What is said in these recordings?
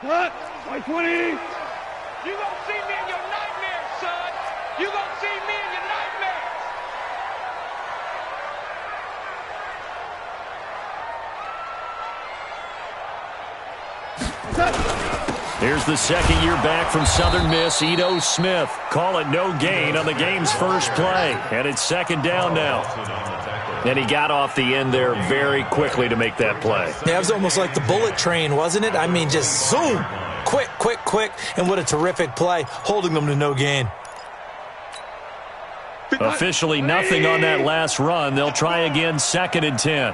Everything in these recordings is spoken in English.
By 20. You gonna see me in your nightmares, son. You gonna see me in your nightmares. Here's the second year back from Southern Miss, Ito Smith. Call it no gain on the game's first play. And it's second down now. And he got off the end there very quickly to make that play. Yeah, it was almost like the bullet train, wasn't it? I mean, just zoom. Quick, quick, quick. And what a terrific play, holding them to no gain. Officially nothing on that last run. They'll try again, 2nd and 10.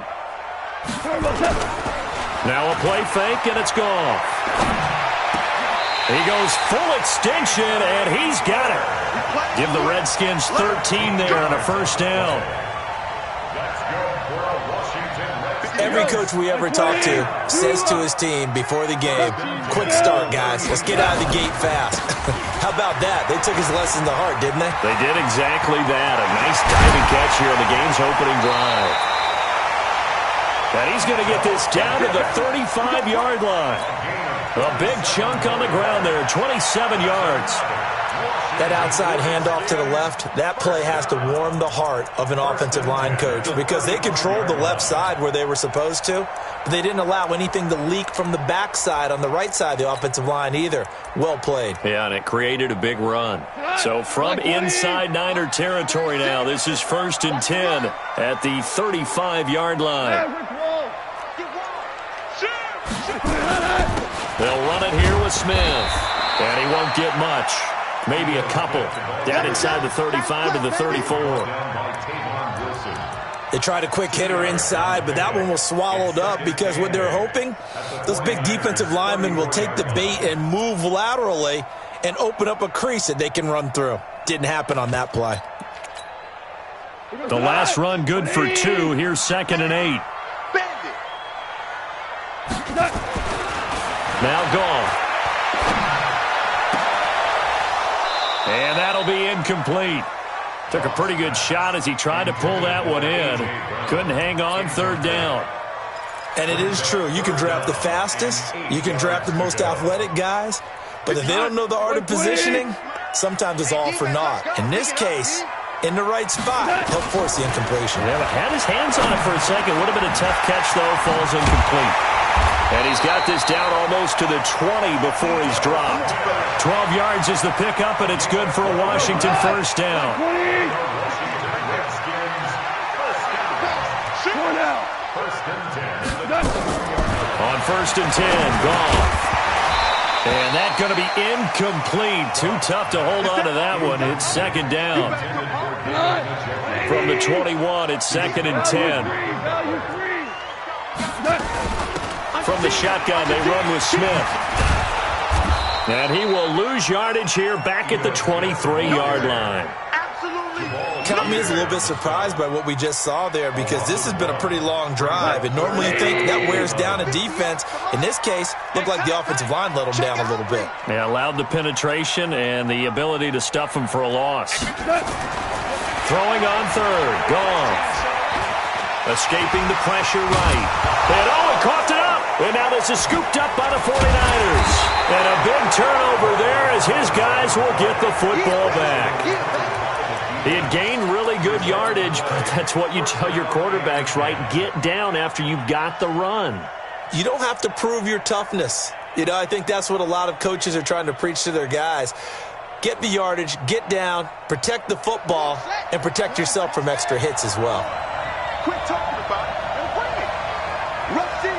Now a play fake, and it's gone. He goes full extension, and he's got it. Give the Redskins 13 there on a first down. Every coach we ever talk to says to his team before the game, quick start, guys. Let's get out of the gate fast. How about that? They took his lesson to heart, didn't they? They did exactly that. A nice diving catch here on the game's opening drive. And he's going to get this down to the 35-yard line. A big chunk on the ground there, 27 yards. That outside handoff to the left, that play has to warm the heart of an offensive line coach because they controlled the left side where they were supposed to, but they didn't allow anything to leak from the backside on the right side of the offensive line either. Well played. Yeah, and it created a big run. So from inside Niner territory now, this is 1st and 10 at the 35-yard line. They'll run it here with Smith, and he won't get much. Maybe a couple. Down inside the 35 to the 34. They tried a quick hitter inside, but that one was swallowed up because what they're hoping, those big defensive linemen will take the bait and move laterally and open up a crease that they can run through. Didn't happen on that play. The last run good for 2. Here's 2nd and 8. Now gone. And that'll be incomplete. Took a pretty good shot as he tried to pull that one in. Couldn't hang on, 3rd down. And it is true. You can draft the fastest. You can draft the most athletic guys. But if they don't know the art of positioning, sometimes it's all for naught. In this case, in the right spot, he'll force the incompletion. Yeah, had his hands on it for a second. Would have been a tough catch, though. Falls incomplete. And he's got this down almost to the 20 before he's dropped. 12 yards is the pickup, and it's good for a Washington first down. On 1st and 10, gone. And that's going to be incomplete. Too tough to hold on to that one. It's 2nd down. From the 21, it's 2nd and 10. From the shotgun, they run with Smith. And he will lose yardage here back at the 23-yard line. Count me as a little bit surprised by what we just saw there because this has been a pretty long drive. And normally you think that wears down a defense. In this case, looked like the offensive line let them down a little bit. Yeah, allowed the penetration and the ability to stuff them for a loss. Throwing on 3rd, gone. Escaping the pressure right. And he coughed it up. And now this is scooped up by the 49ers. And a big turnover there as his guys will get the football back. He had gained really good yardage, but that's what you tell your quarterbacks, right? Get down after you've got the run. You don't have to prove your toughness. You know, I think that's what a lot of coaches are trying to preach to their guys. Get the yardage, get down, protect the football, and protect yourself from extra hits as well. Quit talking about it and bring it. Rush in.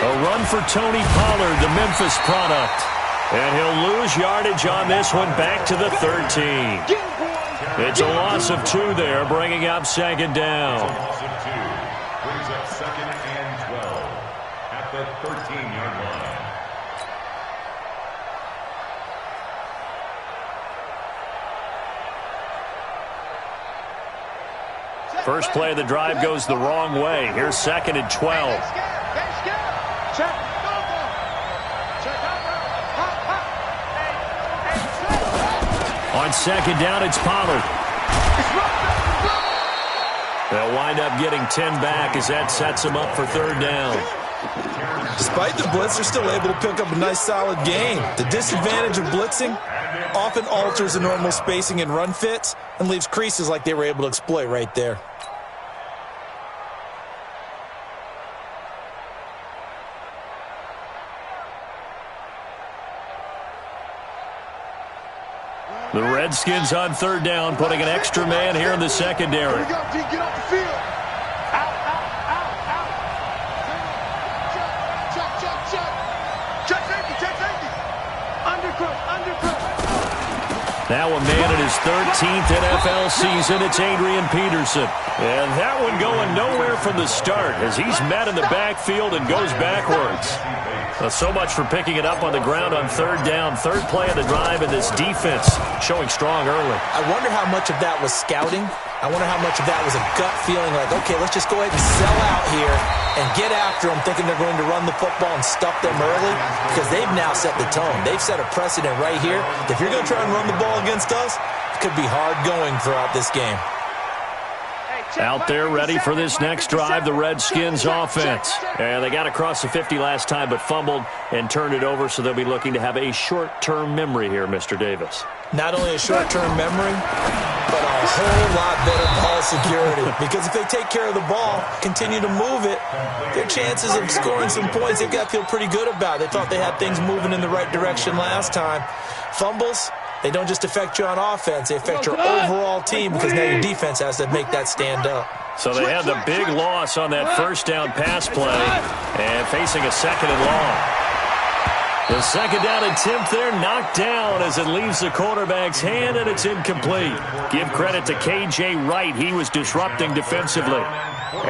A run for Tony Pollard, the Memphis product. And he'll lose yardage on this one back to the 13. It's a loss of 2 there, bringing up 2nd down. Brings up 2nd and 12 at the 13-yard line. First play of the drive goes the wrong way. Here's 2nd and 12. On 2nd down, it's Pollard. They'll wind up getting 10 back as that sets them up for 3rd down. Despite the blitz, they're still able to pick up a nice, solid gain. The disadvantage of blitzing often alters the normal spacing and run fits and leaves creases like they were able to exploit right there. The Redskins on third down, putting an extra man here in the secondary. Get off the field. Out. Check safety. Undercook. Now a man in his 13th NFL season, it's Adrian Peterson. And that one going nowhere from the start as he's met in the backfield and goes backwards. So much for picking it up on the ground on third down. Third play of the drive, and this defense showing strong early. I wonder how much of that was scouting. I wonder how much of that was a gut feeling like, okay, let's just go ahead and sell out here and get after them, thinking they're going to run the football and stuff them early, because they've now set the tone. They've set a precedent right here. If you're going to try and run the ball against us, it could be hard going throughout this game. Out there ready for this next drive, the Redskins offense. And they got across the 50 last time but fumbled and turned it over, so they'll be looking to have a short-term memory here, Mr. Davis. Not only a short-term memory, but a whole lot better ball security. Because if they take care of the ball, continue to move it, their chances of scoring some points, they've got to feel pretty good about it. They thought they had things moving in the right direction last time. Fumbles, they don't just affect you on offense, they affect your overall team because now your defense has to make that stand up. So they had the big loss on that first down pass play and facing a second and long. The second down attempt there knocked down as it leaves the quarterback's hand, and it's incomplete. Give credit to K.J. Wright. He was disrupting defensively.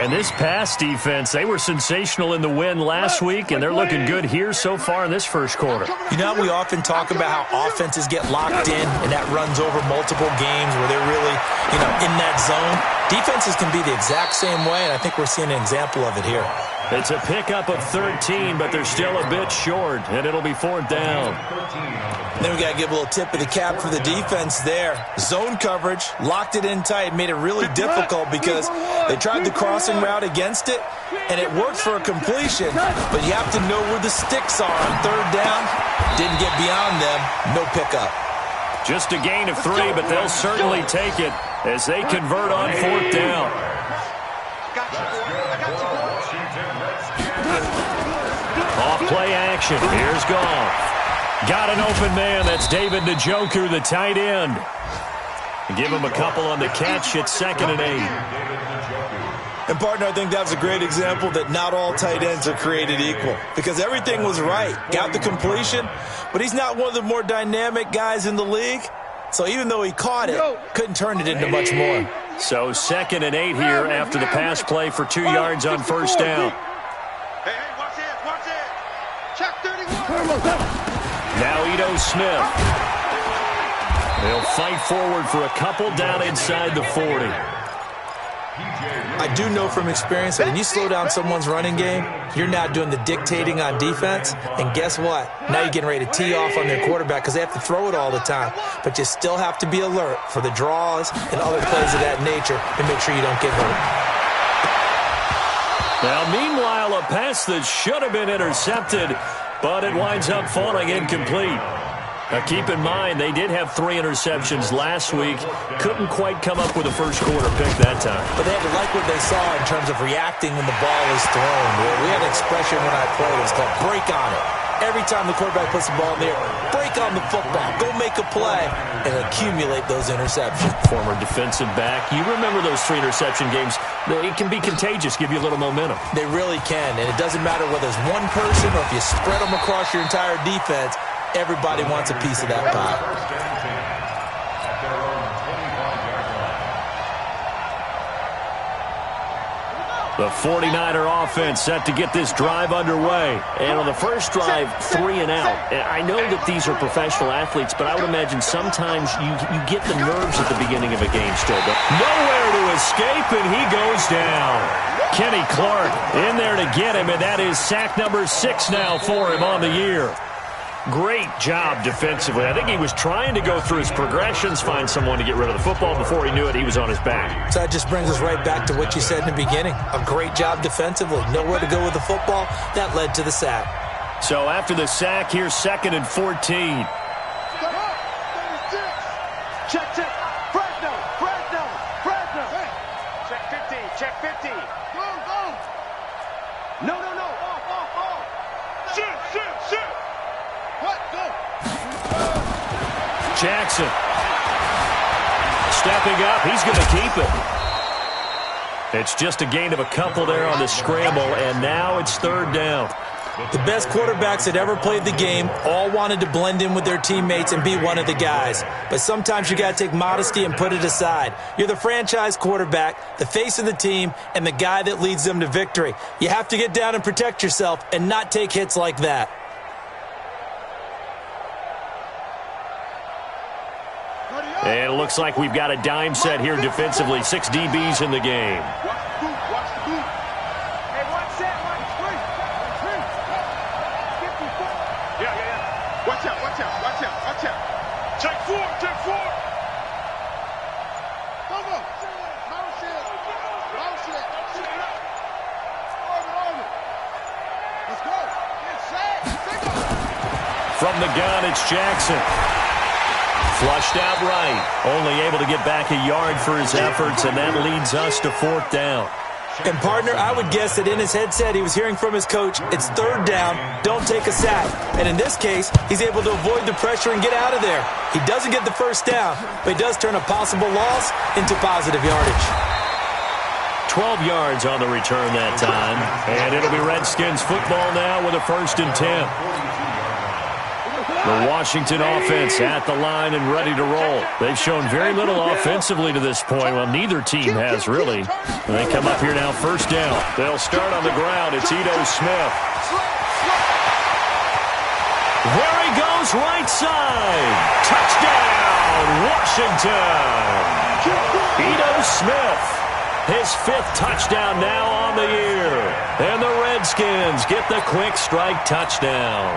And this pass defense, they were sensational in the win last week, and they're looking good here so far in this first quarter. You know, we often talk about how offenses get locked in, and that runs over multiple games where they're really, in that zone. Defenses can be the exact same way, and I think we're seeing an example of it here. It's a pickup of 13, but they're still a bit short, and it'll be fourth down. Then we got to give a little tip of the cap for the defense there. Zone coverage, locked it in tight, made it really difficult because they tried the crossing route against it, and it worked for a completion, but you have to know where the sticks are on third down. Didn't get beyond them, no pickup. Just a gain of 3, but they'll certainly take it as they convert on fourth down. Off-play action. Here's Goff. Got an open man. That's David Njoku, the tight end. Give him a couple on the catch. It's 2nd and 8. And, partner, I think that was a great example that not all tight ends are created equal because everything was right. Got the completion, but he's not one of the more dynamic guys in the league. So even though he caught it, couldn't turn it into much more. So 2nd and 8 here after the pass play for 2 yards on first down. Hey, watch it. Check 31. Now Ito Smith. They'll fight forward for a couple down inside the 40. I do know from experience that when you slow down someone's running game, you're now doing the dictating on defense. And guess what? Now you're getting ready to tee off on their quarterback because they have to throw it all the time. But you still have to be alert for the draws and other plays of that nature and make sure you don't get hurt. Now, meanwhile, a pass that should have been intercepted, but it winds up falling incomplete. Now, keep in mind, they did have 3 interceptions last week. Couldn't quite come up with a first quarter pick that time. But they had to like what they saw in terms of reacting when the ball is thrown. We had an expression when I played. It was called break on it. Every time the quarterback puts the ball in the air, break on the football. Go make a play and accumulate those interceptions. Former defensive back. You remember those 3 interception games. It can be contagious, give you a little momentum. They really can, and it doesn't matter whether it's one person or if you spread them across your entire defense. Everybody wants a piece of that pie. The 49er offense set to get this drive underway. And on the first drive, 3 and out. I know that these are professional athletes, but I would imagine sometimes you get the nerves at the beginning of a game still. But nowhere to escape, and he goes down. Kenny Clark in there to get him, and that is sack number 6 now for him on the year. Great job defensively. I think he was trying to go through his progressions, find someone to get rid of the football. Before he knew it, he was on his back. So that just brings us right back to what you said in the beginning. A great job defensively. Nowhere to go with the football. That led to the sack. So after the sack, here's 2nd and 14. Check. Fresno. Check 50. Go. No. Off. Shoot. What? Go. Jackson. Stepping up. He's going to keep it. It's just a gain of a couple there on the scramble, and now it's 3rd down. The best quarterbacks that ever played the game all wanted to blend in with their teammates and be one of the guys. But sometimes you got to take modesty and put it aside. You're the franchise quarterback, the face of the team, and the guy that leads them to victory. You have to get down and protect yourself and not take hits like that. And it looks like we've got a dime set here defensively. 6 DBs in the game. Watch out. Check 4. Go. Let's go. From the gun, it's Jackson. Flushed out right. Only able to get back a yard for his efforts, and that leads us to 4th down. And, partner, I would guess that in his headset he was hearing from his coach, it's 3rd down, don't take a sack. And in this case, he's able to avoid the pressure and get out of there. He doesn't get the 1st down, but he does turn a possible loss into positive yardage. 12 yards on the return that time. And it'll be Redskins football now with a 1st and 10. The Washington offense at the line and ready to roll. They've shown very little offensively to this point. Well, neither team has really. They come up here now 1st down. They'll start on the ground. It's Ito Smith. There he goes, right side. Touchdown, Washington. Ito Smith, his 5th touchdown now on the year. And the Redskins get the quick strike touchdown.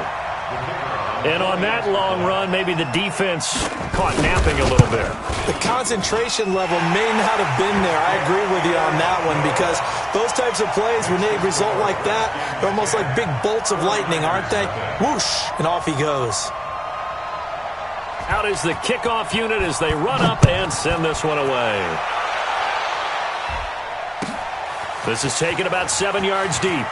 And on that long run, maybe the defense caught napping a little bit. The concentration level may not have been there. I agree with you on that one, because those types of plays, when they result like that, they're almost like big bolts of lightning, aren't they? Whoosh, and off he goes. Out is the kickoff unit as they run up and send this one away. This is taken about 7 yards deep.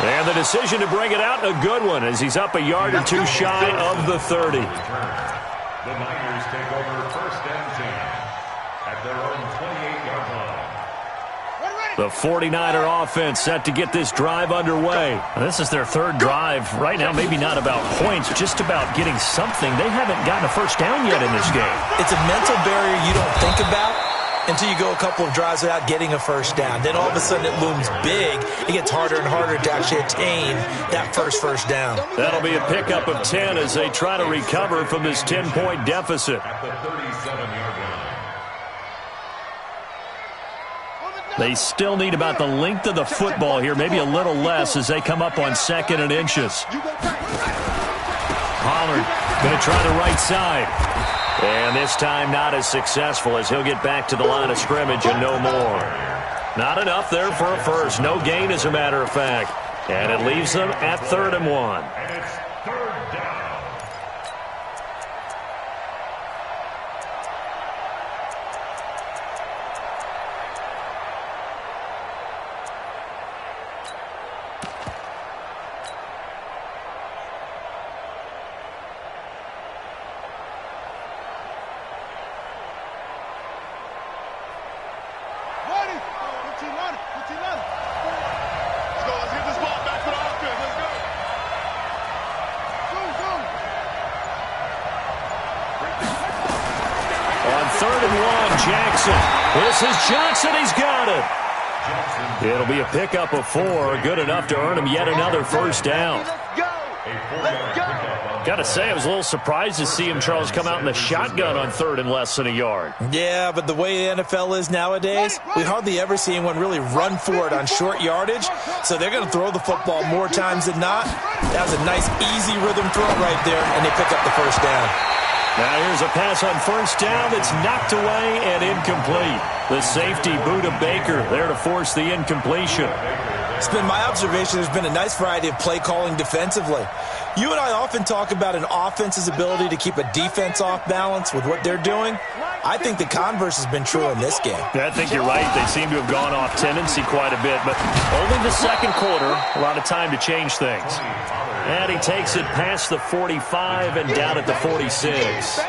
And the decision to bring it out, a good one, as he's up a yard or 2 shy of the 30. The Niners take over 1st and 10 at their own 28-yard line. The 49er offense set to get this drive underway. This is their 3rd drive. Right now, maybe not about points, just about getting something. They haven't gotten a 1st down yet in this game. It's a mental barrier you don't think about until you go a couple of drives without getting a 1st down. Then all of a sudden it looms big. It gets harder and harder to actually attain that first down. That'll be a pickup of 10 as they try to recover from this 10-point deficit. At the 37-yard line. They still need about the length of the football here, maybe a little less as they come up on 2nd and inches. Pollard going to try the right side. And this time not as successful as he'll get back to the line of scrimmage and no more. Not enough there for a 1st. No gain, as a matter of fact. And it leaves them at 3rd and 1. And it's 3rd down. Jackson. This is Johnson. He's got it. It'll be a pickup of 4. Good enough to earn him yet another 1st down. Got to say, I was a little surprised to see him, Charles, come out in the shotgun on 3rd and less than a yard. Yeah, but the way the NFL is nowadays, we hardly ever see anyone really run for it on short yardage. So they're going to throw the football more times than not. That was a nice, easy rhythm throw right there, and they pick up the first down. Now here's a pass on first down that's knocked away and incomplete. The safety, Buda Baker, there to force the incompletion. It's been my observation there's been a nice variety of play calling defensively. You and I often talk about an offense's ability to keep a defense off balance with what they're doing. I think the converse has been true in this game. Yeah, I think you're right. They seem to have gone off tendency quite a bit, but only the second quarter, a lot of time to change things. And he takes it past the 45 and down at the 46.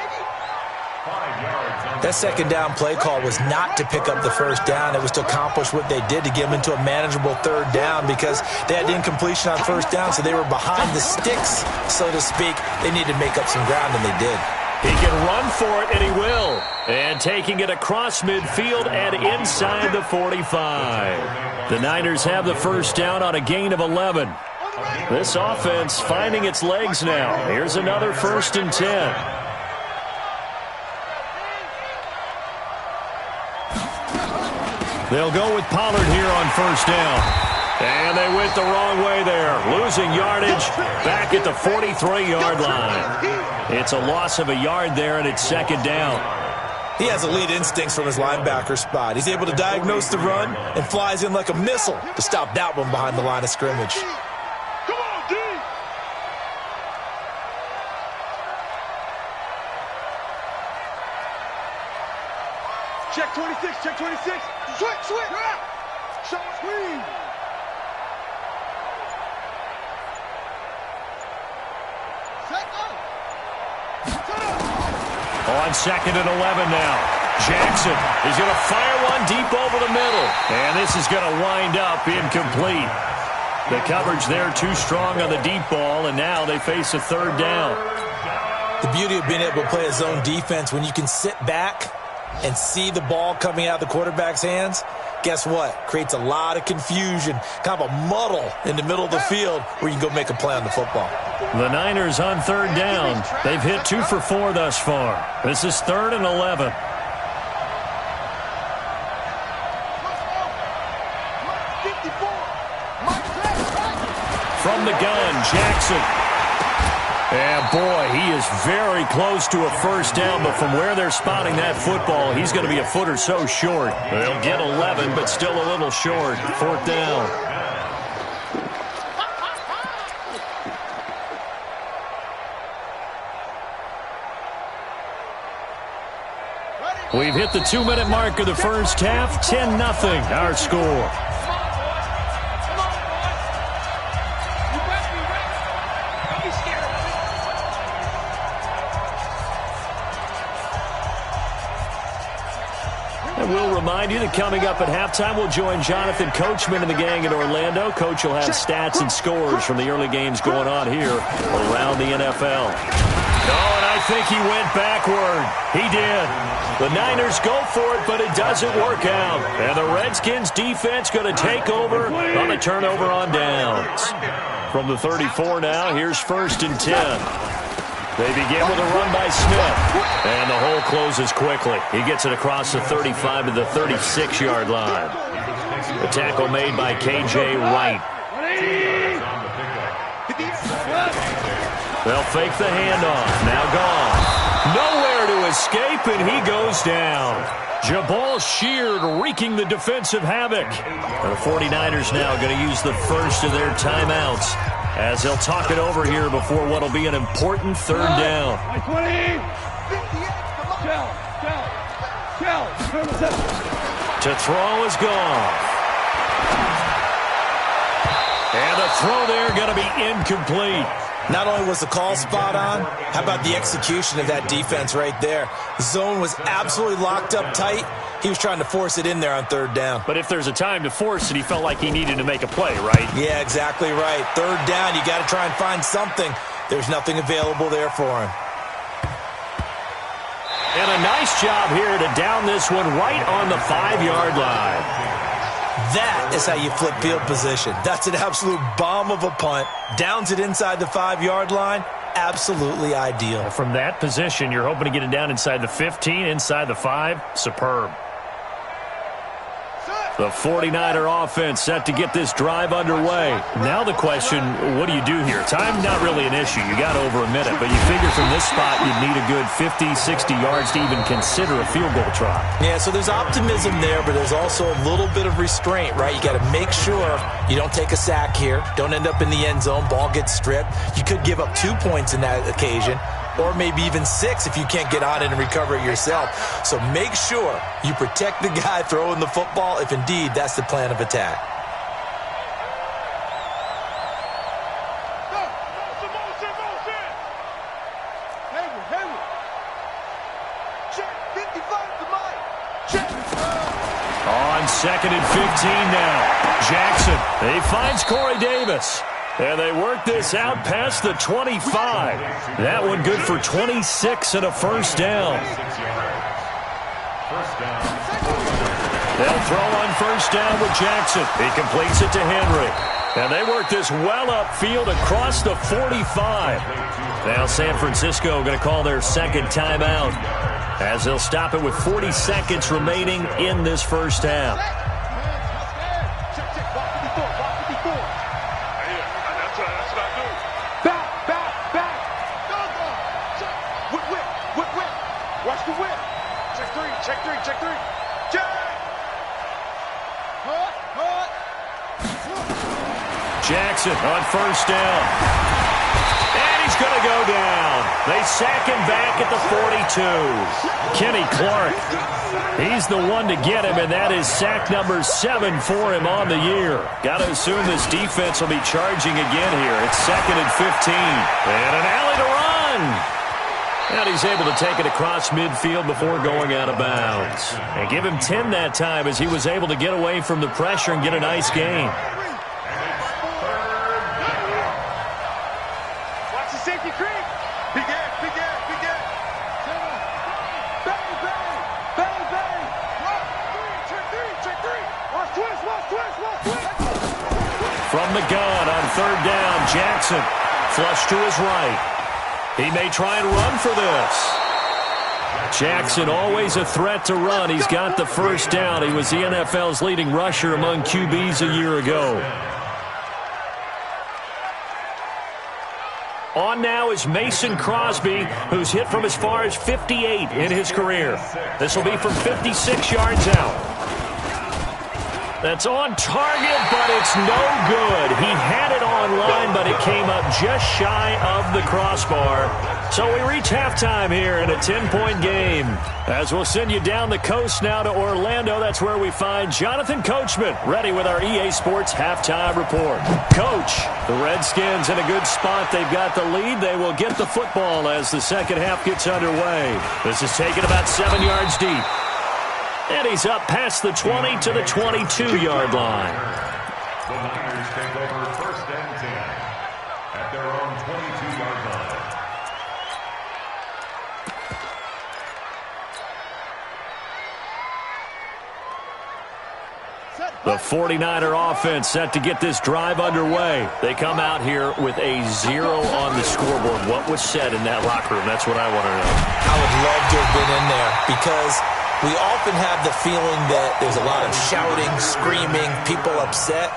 That second down play call was not to pick up the first down. It was to accomplish what they did to get them into a manageable third down because they had incompletion on first down, so they were behind the sticks, so to speak. They needed to make up some ground, and they did. He can run for it, and he will. And taking it across midfield and inside the 45. The Niners have the first down on a gain of 11. This offense finding its legs now. Here's another 1st and 10. They'll go with Pollard here on first down. And they went the wrong way there. Losing yardage back at the 43-yard line. It's a loss of a yard there, and it's second down. He has elite instincts from his linebacker spot. He's able to diagnose the run and flies in like a missile to stop that one behind the line of scrimmage. Come on, D! Check 26, check 26. Switch. Shot screen. On 2nd and 11 now. Jackson is going to fire one deep over the middle. And this is going to wind up incomplete. The coverage there too strong on the deep ball, and now they face a third down. The beauty of being able to play a zone defense when you can sit back and see the ball coming out of the quarterback's hands, guess what? Creates a lot of confusion, kind of a muddle in the middle of the field where you can go make a play on the football. The Niners on third down. They've hit 2 for 4 thus far. This is 3rd and 11. From the gun, Jackson. And boy, he is very close to a first down, but from where they're spotting that football, he's going to be a foot or so short. They'll get 11, but still a little short. 4th down. We've hit the 2-minute mark of the first half. 10-0, our score. And we'll remind you that coming up at halftime, we'll join Jonathan Coachman and the gang in Orlando. Coach will have stats and scores from the early games going on here around the NFL. Oh, and I think he went backward. He did. The Niners go for it, but it doesn't work out. And the Redskins defense going to take over on a turnover on downs. From the 34 now, here's 1st and 10. They begin with a run by Smith. And the hole closes quickly. He gets it across the 35 to the 36-yard line. The tackle made by K.J. Wright. They'll fake the handoff. Now gone. Nowhere to escape, and he goes down. Jabal Sheard wreaking the defensive havoc. The 49ers now going to use the first of their timeouts as they'll talk it over here before what will be an important third down. To throw is gone. And the throw there going to be incomplete. Not only was the call spot on, how about the execution of that defense right there? The zone was absolutely locked up tight. He was trying to force it in there on third down. But if there's a time to force it, he felt like he needed to make a play, right? Yeah, exactly right. Third down, you got to try and find something. There's nothing available there for him. And a nice job here to down this one right on the 5-yard line. That is how you flip field position. That's an absolute bomb of a punt. Downs it inside the 5-yard line. Absolutely ideal. From that position, you're hoping to get it down inside the 15, inside the 5. Superb. The The 49er offense set to get this drive underway. Now the question, what do you do here? Time's not really an issue. You got over a minute, but you figure from this spot you'd need a good 50, 60 yards to even consider a field goal try. Yeah, so there's optimism there, but there's also a little bit of restraint, right? You got to make sure you don't take a sack here. Don't end up in the end zone. Ball gets stripped. You could give up 2 points in that occasion, or maybe even 6 if you can't get on it and recover it yourself. So make sure you protect the guy throwing the football if indeed that's the plan of attack. On 2nd and 15 now. Jackson, he finds Corey Davis. And they work this out past the 25. That one good for 26 and a first down. They'll throw on first down with Jackson. He completes it to Henry. And they work this well upfield across the 45. Now San Francisco going to call their second timeout as they'll stop it with 40 seconds remaining in this first half. Jackson on first down. And he's going to go down. They sack him back at the 42. Kenny Clark, he's the one to get him, and that is sack number 7 for him on the year. Got to assume this defense will be charging again here. It's 2nd and 15. And an alley to run. And he's able to take it across midfield before going out of bounds. And give him 10 that time as he was able to get away from the pressure and get a nice gain. From the gun on 3rd down, Jackson flush to his right. He may try and run for this. Jackson always a threat to run. He's got the first down. He was the NFL's leading rusher among QBs a year ago. On now is Mason Crosby, who's hit from as far as 58 in his career. This will be from 56 yards out. That's on target, but it's no good. He had it on line, but it came up just shy of the crossbar. So we reach halftime here in a 10-point game. As we'll send you down the coast now to Orlando, that's where we find Jonathan Coachman, ready with our EA Sports halftime report. Coach, the Redskins in a good spot. They've got the lead. They will get the football as the second half gets underway. This is taken about 7 yards deep. And he's up past the 20 to the 22-yard line. The Niners take over 1st and 10 at their own 22-yard line. The 49er offense set to get this drive underway. They come out here with a 0 on the scoreboard. What was said in that locker room? That's what I want to know. I would love to have been in there because we often have the feeling that there's a lot of shouting, screaming, people upset.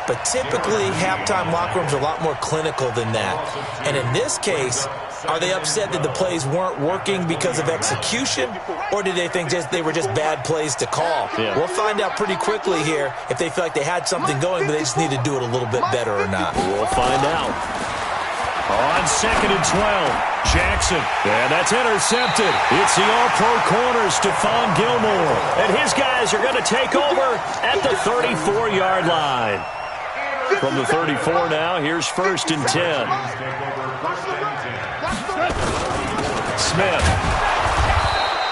But typically, halftime locker rooms are a lot more clinical than that. And in this case, are they upset that the plays weren't working because of execution? Or did they think they were just bad plays to call? Yeah. We'll find out pretty quickly here if they feel like they had something going, but they just need to do it a little bit better or not. We'll find out. On 2nd and 12, Jackson. And that's intercepted. It's the all-pro corner, Stephon Gilmore. And his guys are going to take over at the 34-yard line. From the 34 now, here's 1st and 10. Smith.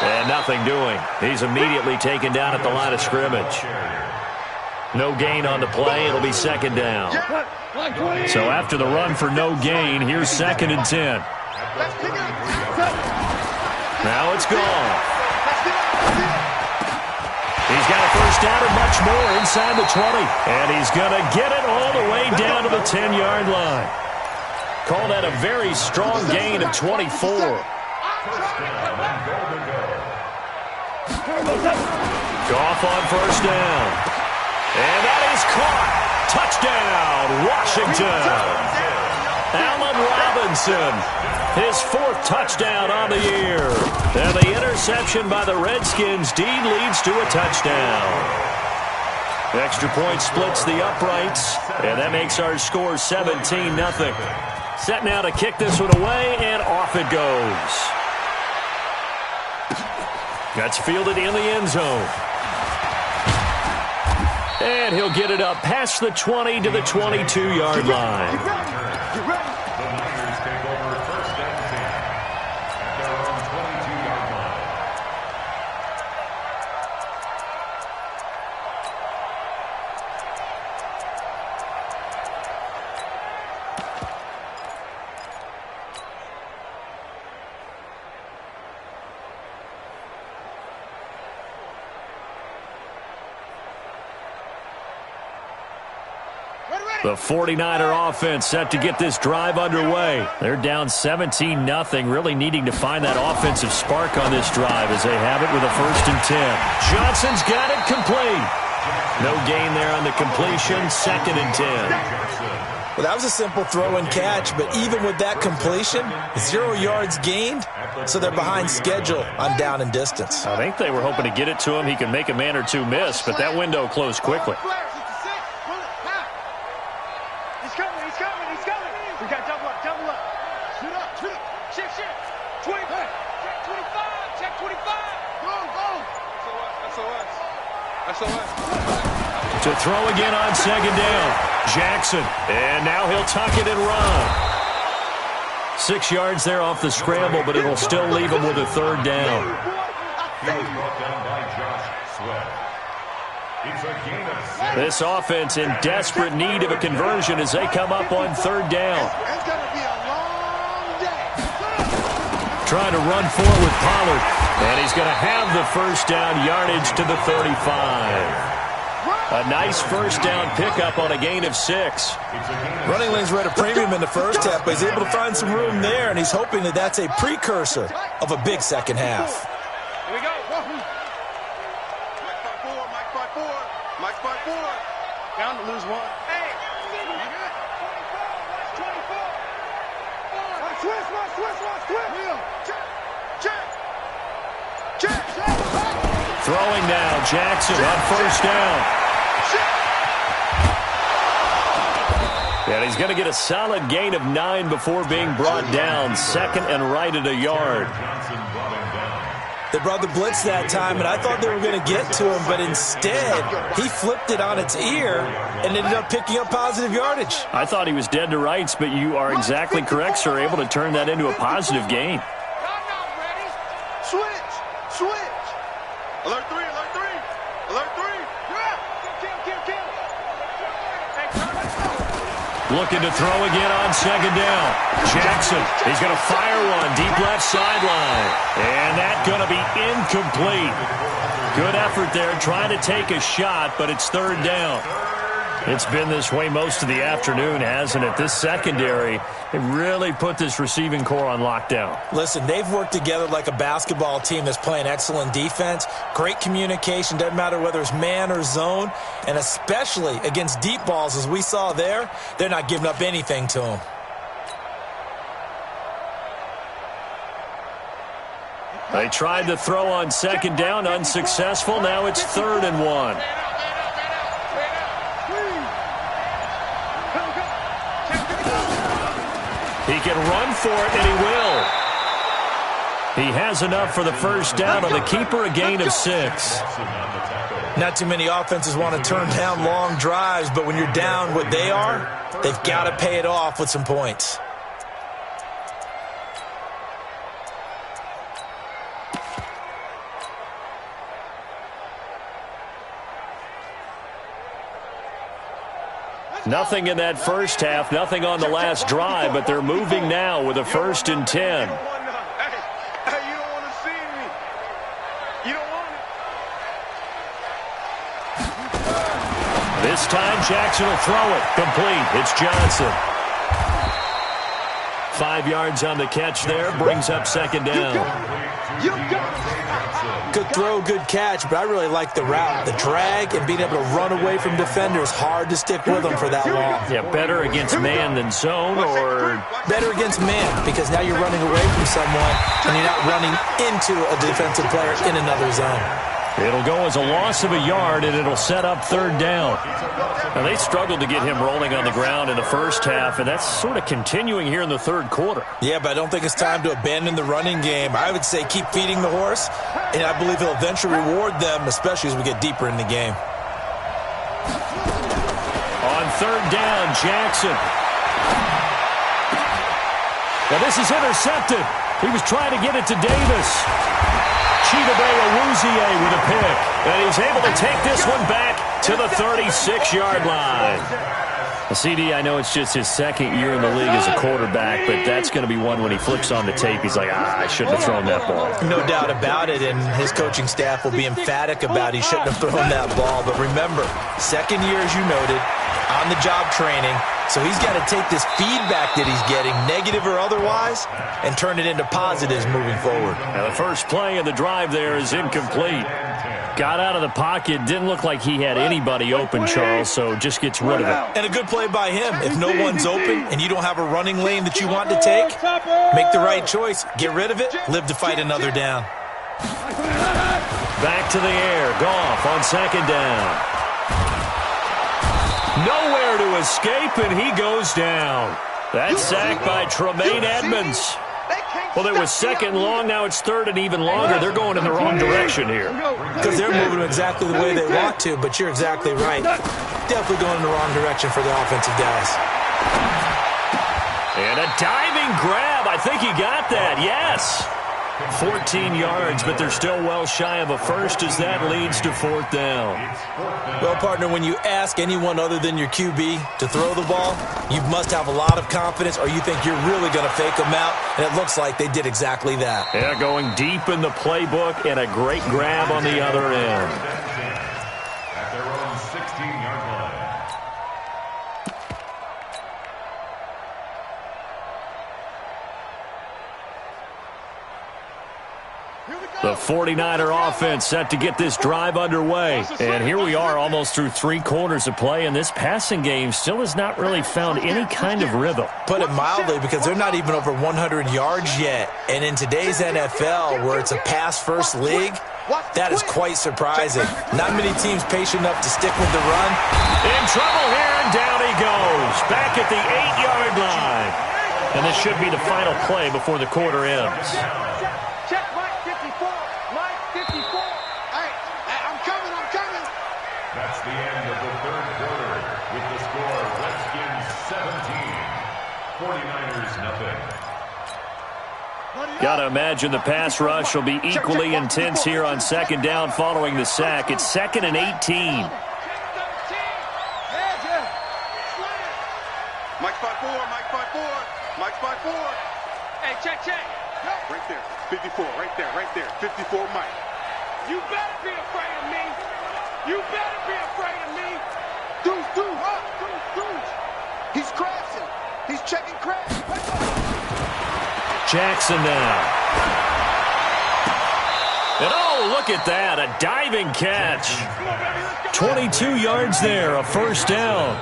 And nothing doing. He's immediately taken down at the line of scrimmage. No gain on the play. It'll be 2nd down. So after the run for no gain, here's 2nd and 10. Now it's gone. He's got a first down and much more inside the 20. And he's going to get it all the way down to the 10-yard line. Call that a very strong gain of 24. Goff on first down. And that is caught. Touchdown, Washington. Allen Robinson, his 4th touchdown on the year. And the interception by the Redskins' deed leads to a touchdown. Extra point splits the uprights, and that makes our score 17-0. Set now to kick this one away, and off it goes. That's fielded in the end zone. And he'll get it up past the 20 to the 22-yard line. The Niners take over 1st and 10 at their own 22-yard line. The 49er offense set to get this drive underway. They're down 17-0, really needing to find that offensive spark on this drive as they have it with a 1st and 10. Johnson's got it complete. No gain there on the completion, 2nd and 10. Well, that was a simple throw and catch, but even with that completion, 0 yards gained, so they're behind schedule on down and distance. I think they were hoping to get it to him. He could make a man or two miss, but that window closed quickly. To throw again on 2nd down. Jackson. And now he'll tuck it and run. 6 yards there off the scramble, but it'll still leave him with a 3rd down. He was brought down by Josh Sweat. It's a gain of 6. This offense in desperate need of a conversion as they come up on 3rd down. It's going to be a long day. Trying to run forward with Pollard. And he's going to have the 1st down yardage to the 35. A nice 1st down pickup on a gain of 6. Running lanes were at a premium in the first half, but he's able to find some room there, and he's hoping that that's a precursor of a big second half. Here we go. Mike 5-4, Mike 5-4, Mike 5-4. Down to lose 1. Hey, you good? 24. Throwing now, Jackson on 1st down. And he's going to get a solid gain of 9 before being brought down. 2nd and right at a yard. They brought the blitz that time, and I thought they were going to get to him, but instead, he flipped it on its ear and ended up picking up positive yardage. I thought he was dead to rights, but you are exactly correct, sir. Able to turn that into a positive gain. Switch. Alert 3. Looking to throw again on 2nd down. Jackson, he's going to fire one deep left sideline. And that's going to be incomplete. Good effort there, trying to take a shot, but it's 3rd down. It's been this way most of the afternoon, hasn't it? This secondary, it really put this receiving core on lockdown. Listen, they've worked together like a basketball team that's playing excellent defense. Great communication, doesn't matter whether it's man or zone. And especially against deep balls, as we saw there, they're not giving up anything to them. They tried to throw on 2nd down, unsuccessful. Now it's 3rd and 1. He can run for it, and he will. He has enough for the 1st down on the keeper, a gain of 6. Not too many offenses want to turn down long drives, but when you're down what they are, they've got to pay it off with some points. Nothing in that first half, nothing on the last drive, but they're moving now with a 1st and 10. Hey, you don't want to see me. You don't want it. This time, Jackson will throw it. Complete. It's Johnson. 5 yards on the catch there, brings up 2nd down. You got it. Good throw, good catch, but I really like the route. The drag and being able to run away from defenders, hard to stick with them for that long. Yeah, better against man than zone, or better against man, because now you're running away from someone and you're not running into a defensive player in another zone. It'll go as a loss of a yard, and it'll set up third down. Now, they struggled to get him rolling on the ground in the first half, and that's sort of continuing here in the third quarter. Yeah, but I don't think it's time to abandon the running game. I would say keep feeding the horse, and I believe he'll eventually reward them, especially as we get deeper in the game. On third down, Jackson. Now, this is intercepted. He was trying to get it to Davis. Chidobe Awuzie with a pick. And he's able to take this one back to the 36-yard line. CD, I know it's just his second year in the league as a quarterback, but that's going to be one when he flips on the tape. He's like, I shouldn't have thrown that ball. No doubt about it, and his coaching staff will be emphatic about he shouldn't have thrown that ball. But remember, second year, as you noted, on-the-job training. So he's got to take this feedback that he's getting, negative or otherwise, and turn it into positives moving forward. Now the first play of the drive there is incomplete. Got out of the pocket, didn't look like he had anybody open, Charles, so just gets rid of it. And a good play by him. If no one's open and you don't have a running lane that you want to take, make the right choice. Get rid of it, live to fight another down. Back to the air, Goff on second down. Nowhere to escape, and he goes down. That's sacked by Tremaine Edmonds. Well, it was second long. Now it's third and even longer. They're going in the wrong direction here. Because they're moving exactly the way they want to, but you're exactly right. Definitely going in the wrong direction for the offensive guys. And a diving grab. I think he got that. Yes. 14 yards, but they're still well shy of a first as that leads to fourth down. Well, partner, when you ask anyone other than your QB to throw the ball, you must have a lot of confidence or you think you're really going to fake them out, and it looks like they did exactly that. Yeah, going deep in the playbook and a great grab on the other end. At their own 16-yard line. The 49er offense set to get this drive underway. And here we are almost through three quarters of play, and this passing game still has not really found any kind of rhythm. Put it mildly, because they're not even over 100 yards yet. And in today's NFL, where it's a pass-first league, that is quite surprising. Not many teams patient enough to stick with the run. In trouble here, and down he goes. Back at the 8-yard line. And this should be the final play before the quarter ends. That's the end of the third quarter with the score Redskins 17, 49ers nothing. Got to imagine the pass rush will be equally intense here on second down following the sack. It's 2nd and 18. Mike 5-4, Mike 5-4, Mike 5-4. Hey, check. Right there, 54, right there, 54 Mike. You better be afraid of me. You better be afraid of me. Deuce. He's crashing. He's checking crash. Jackson now. And oh, look at that, a diving catch. 22 yards there, a first down.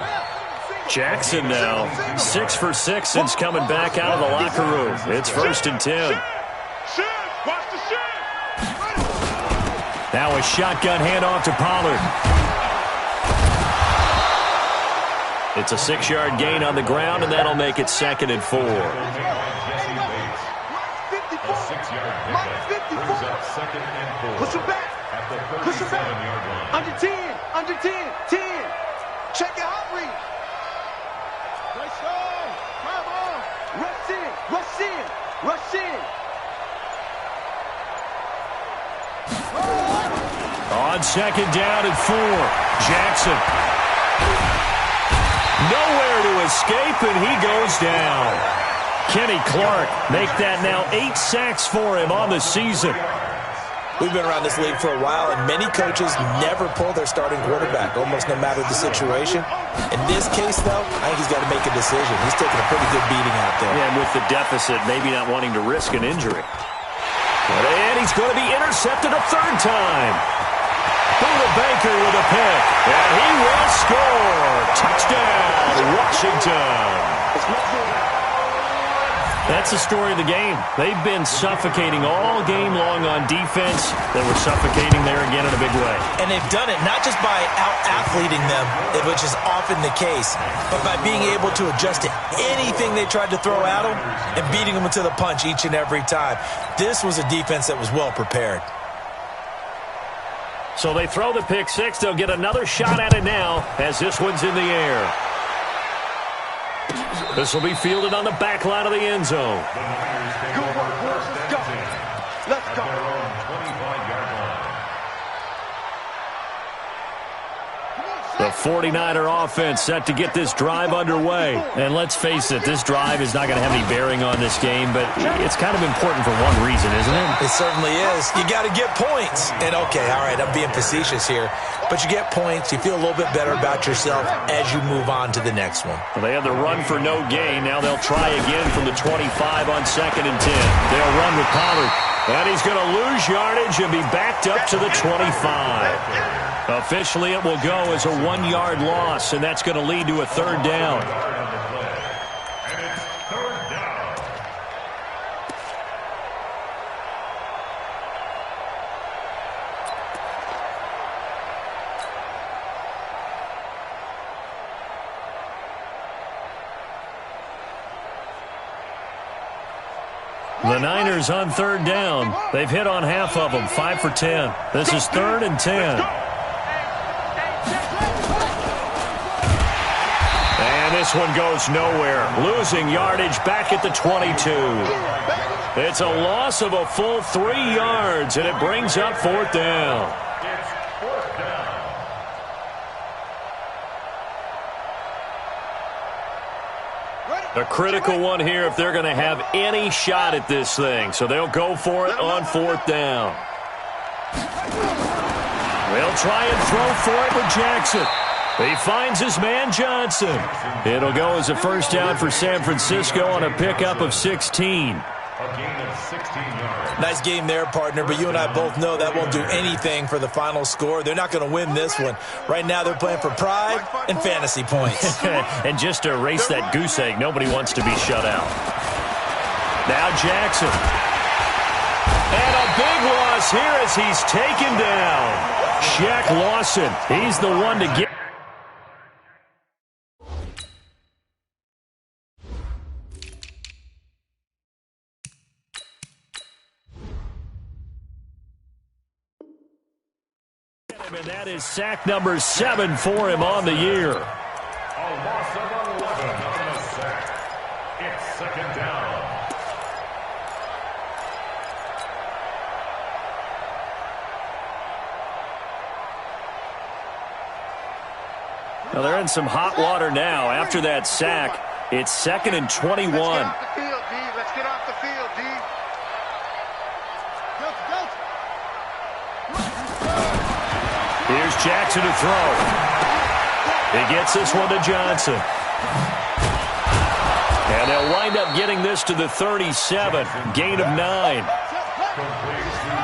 Jackson now, 6 for 6 since coming back out of the locker room. It's 1st and 10. Now a shotgun handoff to Pollard. It's a 6-yard gain on the ground, and that'll make it 2nd and 4. A 6-yard pickup brings up 2nd and 4. Push him back. At the 37-yard line. Under 10. Check your hot read. Rush in. On second down and 4, Jackson. Nowhere to escape, and he goes down. Kenny Clark make that now 8 sacks for him on the season. We've been around this league for a while, and many coaches never pull their starting quarterback, almost no matter the situation. In this case, though, I think he's got to make a decision. He's taking a pretty good beating out there. Yeah, and with the deficit, maybe not wanting to risk an injury. And And he's going to be intercepted a third time. Buda Baker with a pick. And he will score. Touchdown, Washington. That's the story of the game. They've been suffocating all game long on defense. They were suffocating there again in a big way. And they've done it not just by out-athleting them, which is often the case, but by being able to adjust to anything they tried to throw at them and beating them to the punch each and every time. This was a defense that was well prepared. So they throw the pick six. They'll get another shot at it now as this one's in the air. This will be fielded on the back line of the end zone. Let's go. The 49er offense set to get this drive underway. And let's face it, this drive is not going to have any bearing on this game, but it's kind of important for one reason, isn't it? It certainly is. You got to get points. And, okay, all right, I'm being facetious here, but you get points, you feel a little bit better about yourself as you move on to the next one. Well, they had the run for no gain. Now they'll try again from the 25 on 2nd and 10. They'll run with Pollard. And he's going to lose yardage and be backed up to the 25. Officially, it will go as a 1-yard loss, and that's going to lead to a third down. And it's third down. The Niners on third down. They've hit on half of them, 5 for 10. This is 3rd and 10. And this one goes nowhere. Losing yardage back at the 22. It's a loss of a full 3 yards, and it brings up 4th down. It's 4th down. A critical one here if they're going to have any shot at this thing. So they'll go for it on 4th down. They'll try and throw for it with Jackson. He finds his man Johnson. It'll go as a first down for San Francisco on a pickup of 16. A gain of 16 yards. Nice game there, partner, but you and I both know that won't do anything for the final score. They're not going to win this one. Right now they're playing for pride and fantasy points. And just to erase that goose egg, nobody wants to be shut out. Now Jackson. And a big loss here as he's taken down. Shaq Lawson, he's the one to get. And that is sack number 7 for him on the year. A loss of 11 on the sack. It's 2nd down. Well, they're in some hot water now. After that sack, it's 2nd and 21. Let's get off the field, D. Let's get off the field, D. Here's Jackson to throw. He gets this one to Johnson. And they'll wind up getting this to the 37. Gain of 9.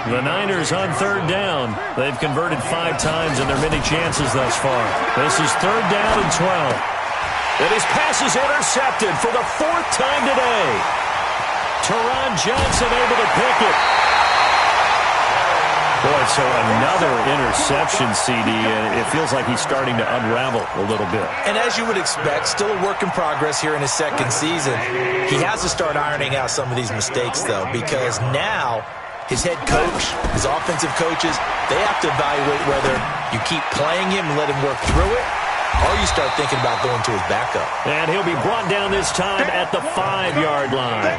The Niners on third down. They've converted 5 times in their many chances thus far. This is 3rd down and 12. And his pass is intercepted for the 4th time today. Teron Johnson able to pick it. Boy, so another interception, CD, and it feels like he's starting to unravel a little bit. And as you would expect, still a work in progress here in his 2nd season. He has to start ironing out some of these mistakes, though, because now his head coach, his offensive coaches, they have to evaluate whether you keep playing him and let him work through it, or you start thinking about going to his backup. And he'll be brought down this time at the 5-yard line.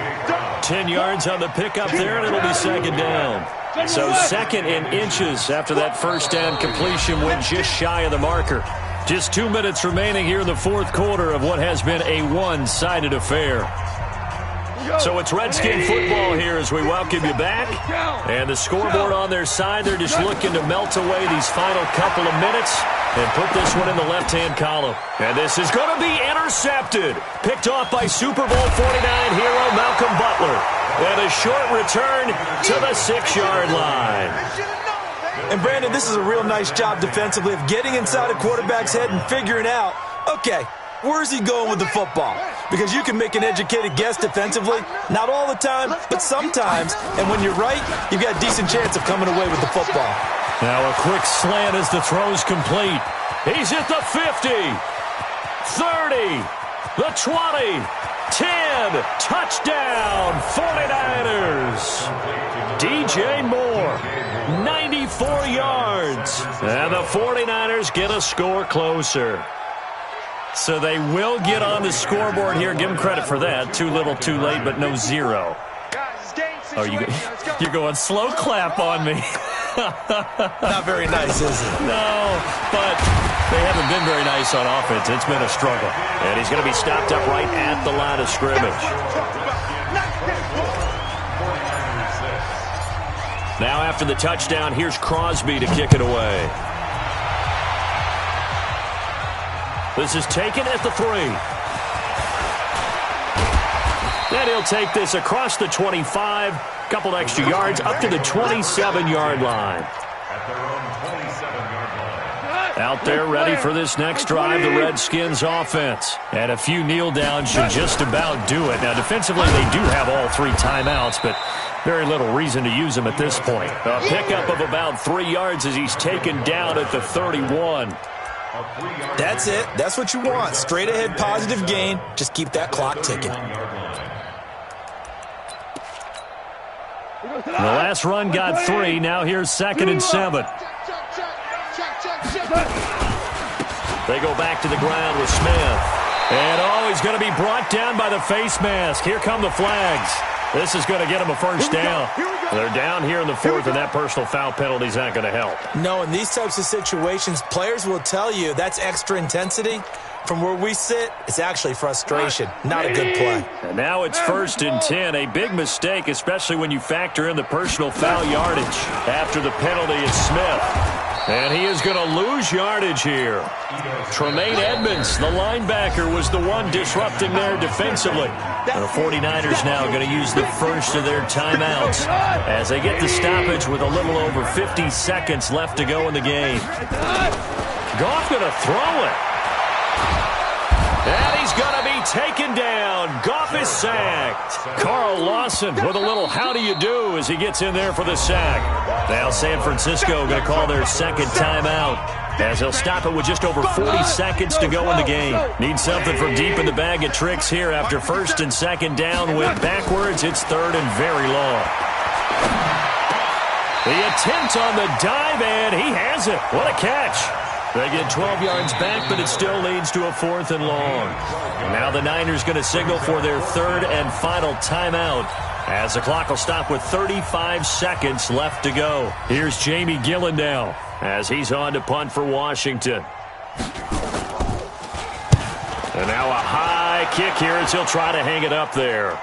10 yards on the pickup there, and it'll be 2nd down. So 2nd in inches after that first down completion went just shy of the marker. Just 2 minutes remaining here in the 4th quarter of what has been a one-sided affair. So it's Redskin football here as we welcome you back. And the scoreboard on their side, they're just looking to melt away these final couple of minutes. and put this one in the left-hand column. And this is going to be intercepted. Picked off by Super Bowl 49 hero Malcolm Butler. And a short return to the 6-yard line. And, Brandon, this is a real nice job defensively of getting inside a quarterback's head and figuring out, okay, where's he going with the football? Because you can make an educated guess defensively, not all the time, but sometimes. And when you're right, you've got a decent chance of coming away with the football. Now a quick slant as the throw's complete. He's at the 50, 30, the 20, 10, touchdown, 49ers. DJ Moore, 94 yards. And the 49ers get a score closer. So they will get on the scoreboard here. Give them credit for that. Too little, too late, but no zero. Oh, you're going slow clap on me. Not very nice, is it? No, but they haven't been very nice on offense. It's been a struggle. And he's going to be stopped up right at the line of scrimmage. Now after the touchdown, here's Crosby to kick it away. This is taken at the 3. And he'll take this across the 25, couple extra yards, up to the 27-yard line. Out there ready for this next drive, the Redskins offense. And a few kneel downs should just about do it. Now, defensively, they do have all 3 timeouts, but very little reason to use them at this point. A pickup of about 3 yards as he's taken down at the 31. That's it. That's what you want. Straight ahead positive gain. Just keep that clock ticking. The last run got 3. Now here's 2nd and 7. They go back to the ground with Smith. And, he's going to be brought down by the face mask. Here come the flags. This is going to get him a first down. They're down here in the 4th, and that personal foul penalty is not going to help. No, in these types of situations, players will tell you that's extra intensity. From where we sit, it's actually frustration, not a good play. And now it's 1st and 10, a big mistake, especially when you factor in the personal foul yardage. After the penalty, it's Smith. And he is going to lose yardage here. Tremaine Edmonds, the linebacker, was the one disrupting there defensively. And the 49ers now going to use the first of their timeouts as they get the stoppage with a little over 50 seconds left to go in the game. Goff going to throw it. And he's going to be taken down. Goff is sacked. Carl Lawson with a little how do you do as he gets in there for the sack. Now San Francisco going to call their 2nd timeout as they'll stop it with just over 40 seconds to go in the game. Need something from deep in the bag of tricks here after 1st and 2nd down. Went backwards. It's 3rd and very long. The attempt on the dive, and he has it. What a catch. They get 12 yards back, but it still leads to a 4th and long. And now the Niners going to signal for their 3rd and final timeout as the clock will stop with 35 seconds left to go. Here's Jamie Gillen now as he's on to punt for Washington. And now a high kick here as he'll try to hang it up there.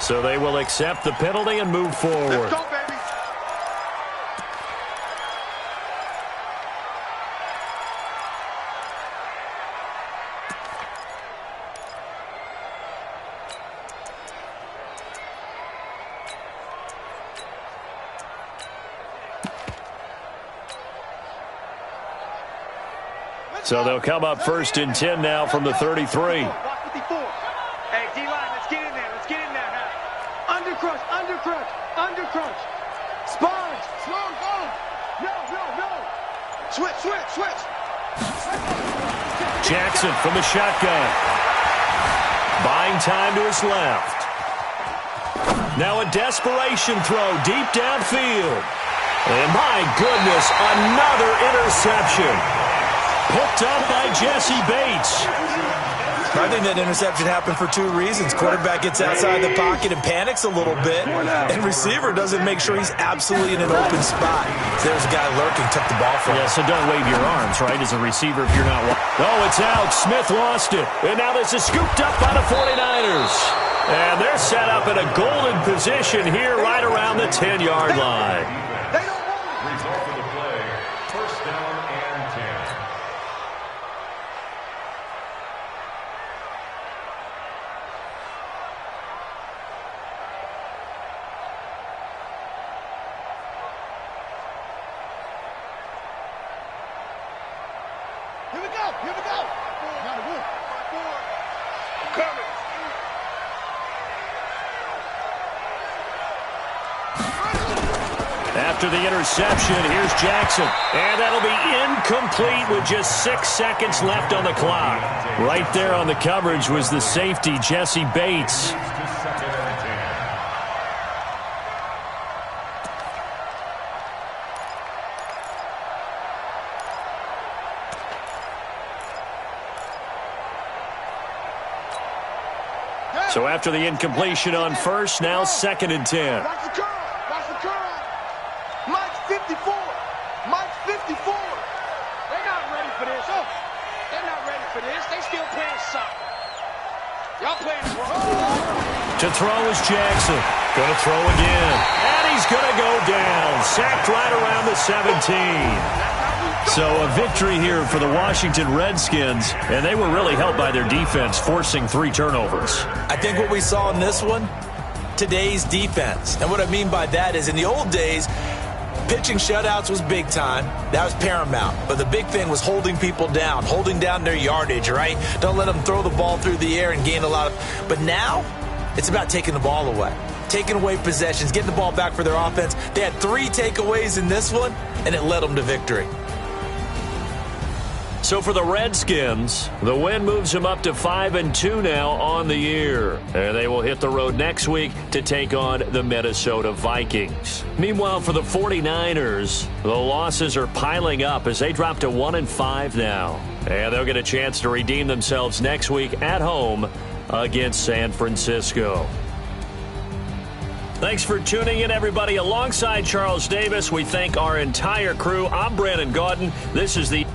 So they will accept the penalty and move forward. Let's go, baby. So they'll come up 1st and 10 now from the 33. Hey, D-line, let's get in there. Let's get in there now. Undercrunch, undercrunch, undercrunch. Sponge, slow, go. No. Switch. Jackson from the shotgun. Buying time to his left. Now a desperation throw deep downfield. And my goodness, another interception. Picked up by Jesse Bates. I think that interception happened for 2 reasons. Quarterback gets outside the pocket and panics a little bit, and receiver doesn't make sure he's absolutely in an open spot. So there's a guy lurking, took the ball from him. Yeah, so don't wave your arms, right, as a receiver if you're not. Oh, it's out. Smith lost it. And now this is scooped up by the 49ers. And they're set up in a golden position here right around the 10-yard line. They don't want it. Result of the play, first down and 10. Here we go. Here we go. Now the wood. I'm coming. After the interception, here's Jackson. And that'll be incomplete with just 6 seconds left on the clock. Right there on the coverage was the safety, Jesse Bates. To second and 10. So after the incompletion on first, now second and 10. Watch the curl. Watch the curl. Mike's 54. Mike's 54. They're not ready for this. They're not ready for this. They still playing soccer. Y'all playing wrong. To throw is Jackson. Going to throw again. And he's going to go down. Sacked right around the 17. So a victory here for the Washington Redskins, and they were really helped by their defense, forcing 3 turnovers. I think what we saw in this one, today's defense. And what I mean by that is in the old days, pitching shutouts was big time. That was paramount. But the big thing was holding people down, holding down their yardage, right? Don't let them throw the ball through the air and gain a lot of... But now, it's about taking the ball away. Taking away possessions, getting the ball back for their offense. They had 3 takeaways in this one, and it led them to victory. So for the Redskins, the win moves them up to 5-2 now on the year. And they will hit the road next week to take on the Minnesota Vikings. Meanwhile, for the 49ers, the losses are piling up as they drop to 1-5 now. And they'll get a chance to redeem themselves next week at home against San Francisco. Thanks for tuning in, everybody. Alongside Charles Davis, we thank our entire crew. I'm Brandon Gaudin. This is the